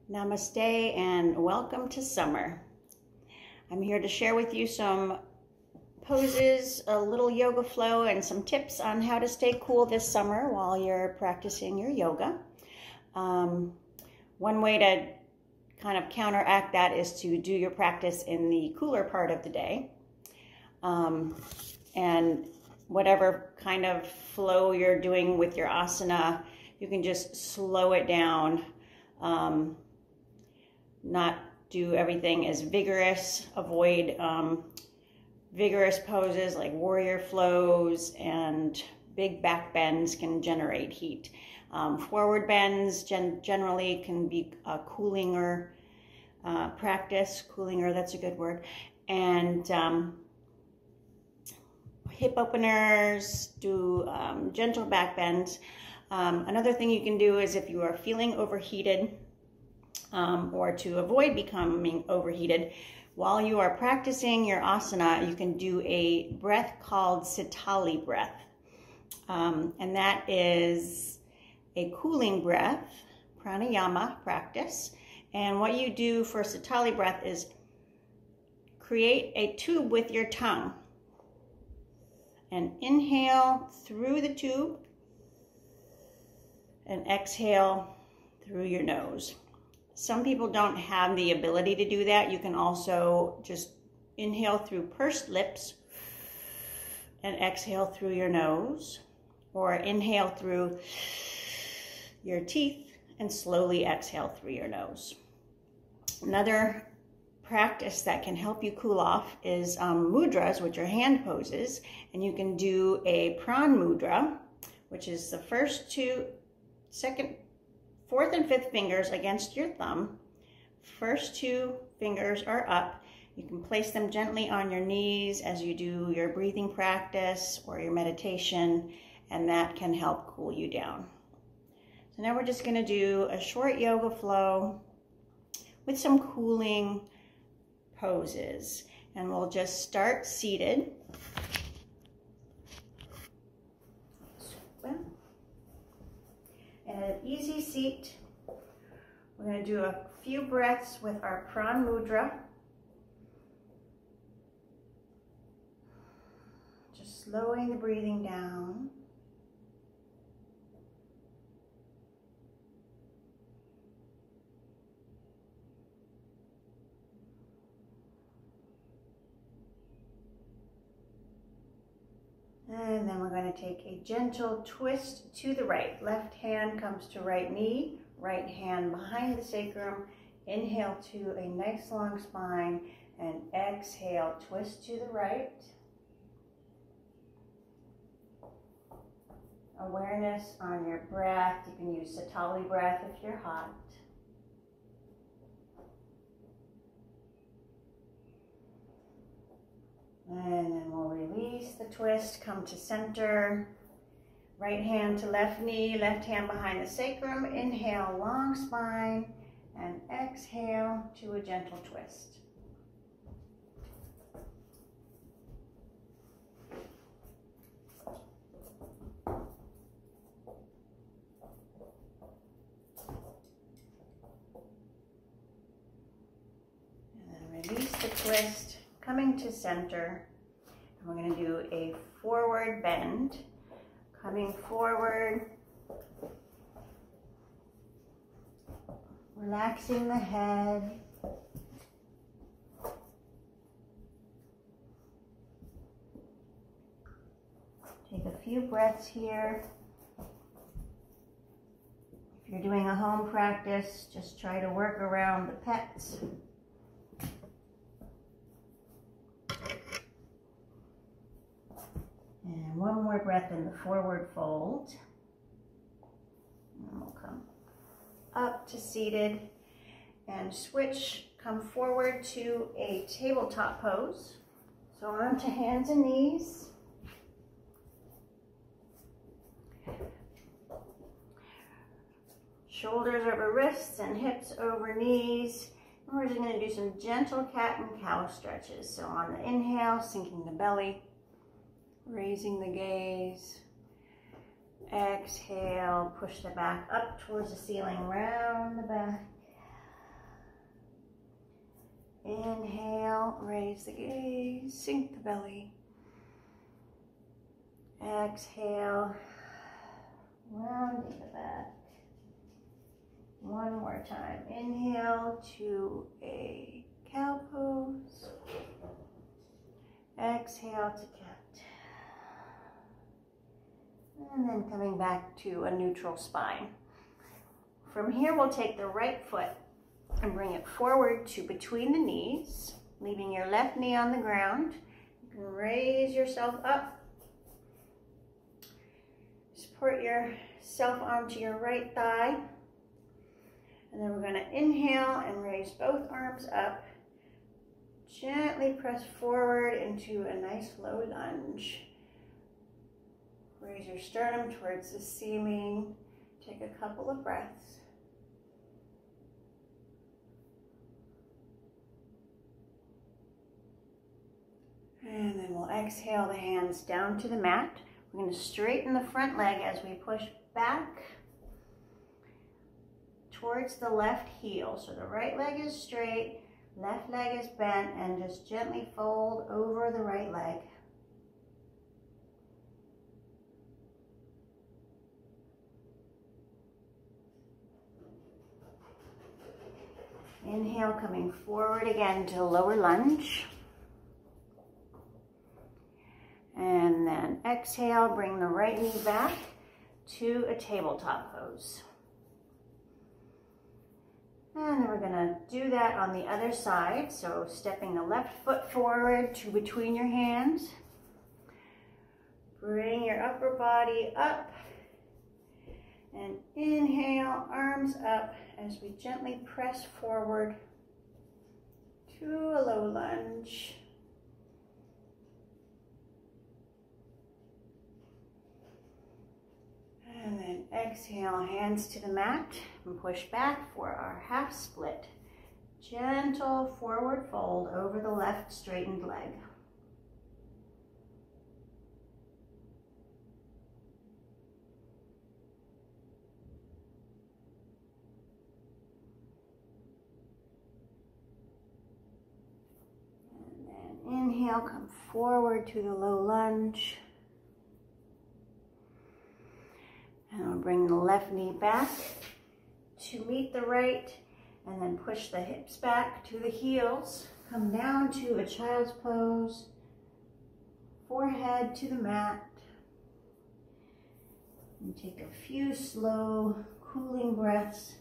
Namaste and welcome to summer. I'm here to share with you some poses, a little yoga flow, and some tips on how to stay cool this summer while you're practicing your yoga. One way to kind of counteract that is to do your practice in the cooler part of the day. And whatever kind of flow you're doing with your asana, you can just slow it down. Not do everything as vigorous, avoid vigorous poses like warrior flows, and big back bends can generate heat. Forward bends generally can be a cooling practice, that's a good word, and hip openers, do gentle back bends. Another thing you can do is if you are feeling overheated, or to avoid becoming overheated, while you are practicing your asana, you can do a breath called Sitali breath. And that is a cooling breath, pranayama practice. And what you do for Sitali breath is create a tube with your tongue. And inhale through the tube and exhale through your nose. Some people don't have the ability to do that. You can also just inhale through pursed lips and exhale through your nose, or inhale through your teeth and slowly exhale through your nose. Another practice that can help you cool off is mudras, which are hand poses, and you can do a pran mudra, which is the fourth and fifth fingers against your thumb. First two fingers are up. You can place them gently on your knees as you do your breathing practice or your meditation, and that can help cool you down. So now we're just going to do a short yoga flow with some cooling poses, and we'll just start seated. And an easy seat. We're going to do a few breaths with our pran mudra. Just slowing the breathing down. And then we're going to take a gentle twist to the right. Left hand comes to right knee, right hand behind the sacrum. Inhale to a nice long spine, and exhale, twist to the right. Awareness on your breath. You can use Sitali breath if you're hot. And then we'll release the twist, come to center. Right hand to left knee, left hand behind the sacrum. Inhale, long spine, and exhale to a gentle twist. And then release the twist. Coming to center, and we're going to do a forward bend. Coming forward, relaxing the head. Take a few breaths here. If you're doing a home practice, just try to work around the pets. And one more breath in the forward fold. And we'll come up to seated and switch, come forward to a tabletop pose. So onto hands and knees. Shoulders over wrists and hips over knees. And we're just going to do some gentle cat and cow stretches. So on the inhale, sinking the belly. Raising the gaze. Exhale, push the back up towards the ceiling, round the back. Inhale, raise the gaze, sink the belly. Exhale, rounding the back. One more time. Inhale to a cow pose. Exhale to cat. And then coming back to a neutral spine. From here, we'll take the right foot and bring it forward to between the knees, leaving your left knee on the ground. You can raise yourself up. Support yourself onto your right thigh. And then we're going to inhale and raise both arms up. Gently press forward into a nice low lunge. Raise your sternum towards the ceiling. Take a couple of breaths. And then we'll exhale the hands down to the mat. We're going to straighten the front leg as we push back towards the left heel. So the right leg is straight, left leg is bent, and just gently fold over the right leg. Inhale, coming forward again to lower lunge. And then exhale, bring the right knee back to a tabletop pose. And then we're gonna do that on the other side. So stepping the left foot forward to between your hands. Bring your upper body up. And inhale, arms up as we gently press forward to a low lunge. And then exhale, hands to the mat and push back for our half split. Gentle forward fold over the left straightened leg. And then inhale, come forward to the low lunge. And we'll bring the left knee back to meet the right, and then push the hips back to the heels. Come down to a child's pose, forehead to the mat. And take a few slow, cooling breaths.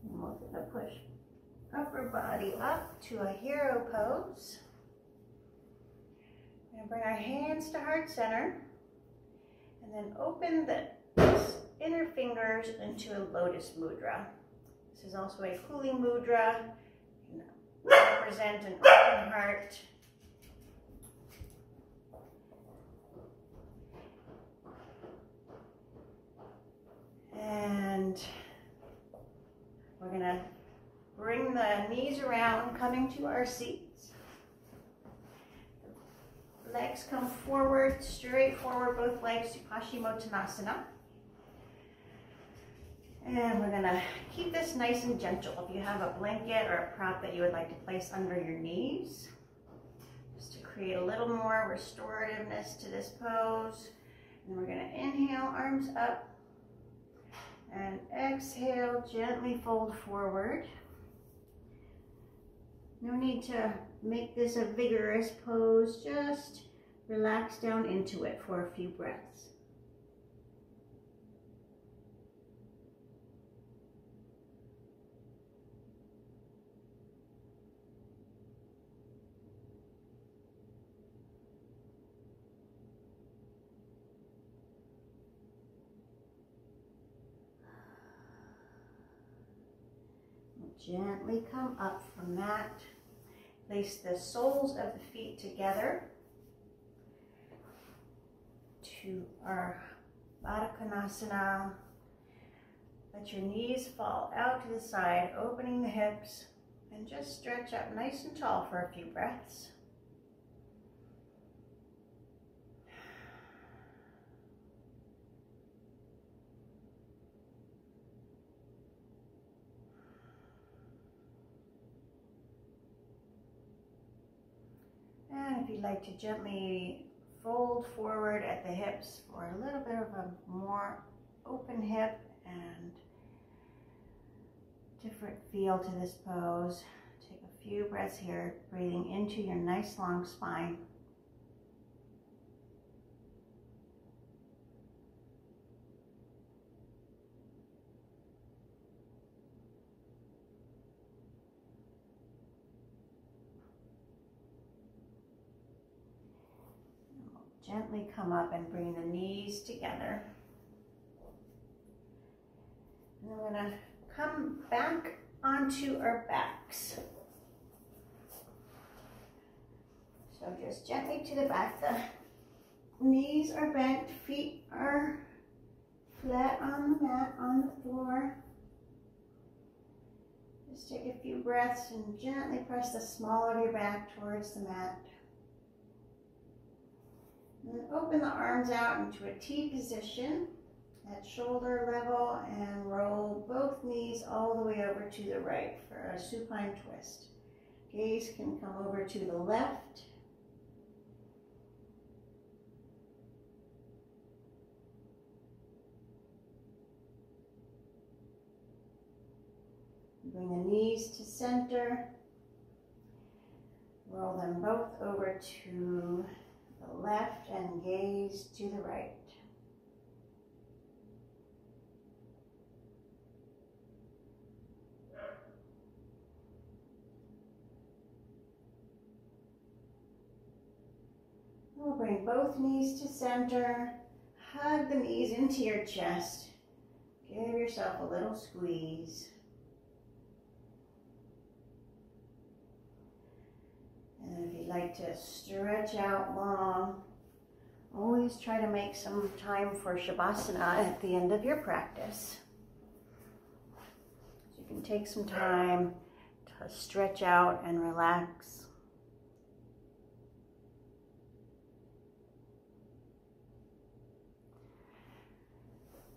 We're going to push upper body up to a hero pose. We're going to bring our hands to heart center and then open the inner fingers into a lotus mudra. This is also a cooling mudra. You can represent an open heart. And we're going to bring the knees around, coming to our seats. Legs come forward, straight forward, both legs to Paschimottanasana. And we're going to keep this nice and gentle. If you have a blanket or a prop that you would like to place under your knees, just to create a little more restorativeness to this pose. And we're going to inhale, arms up. And exhale, gently fold forward. No need to make this a vigorous pose, just relax down into it for a few breaths. Gently come up from that. Place the soles of the feet together to our Baddha Konasana. Let your knees fall out to the side, opening the hips And just stretch up nice and tall for a few breaths. And if you'd like to gently fold forward at the hips for a little bit of a more open hip and different feel to this pose. Take a few breaths here, breathing into your nice long spine. Gently come up and bring the knees together. And we're going to come back onto our backs. So just gently to the back. The knees are bent, feet are flat on the mat, on the floor. Just take a few breaths and gently press the small of your back towards the mat. And then open the arms out into a T position at shoulder level and roll both knees all the way over to the right for a supine twist. Gaze can come over to the left. Bring the knees to center. Roll them both over to the left and gaze to the right. We'll bring both knees to center. Hug the knees into your chest. Give yourself a little squeeze. And if you'd like to stretch out long, always try to make some time for Shavasana at the end of your practice. So you can take some time to stretch out and relax.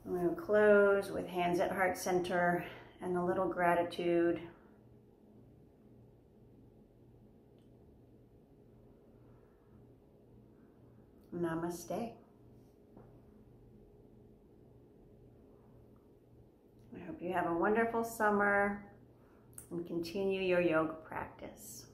I'm going to close with hands at heart center and a little gratitude. Namaste. I hope you have a wonderful summer and continue your yoga practice.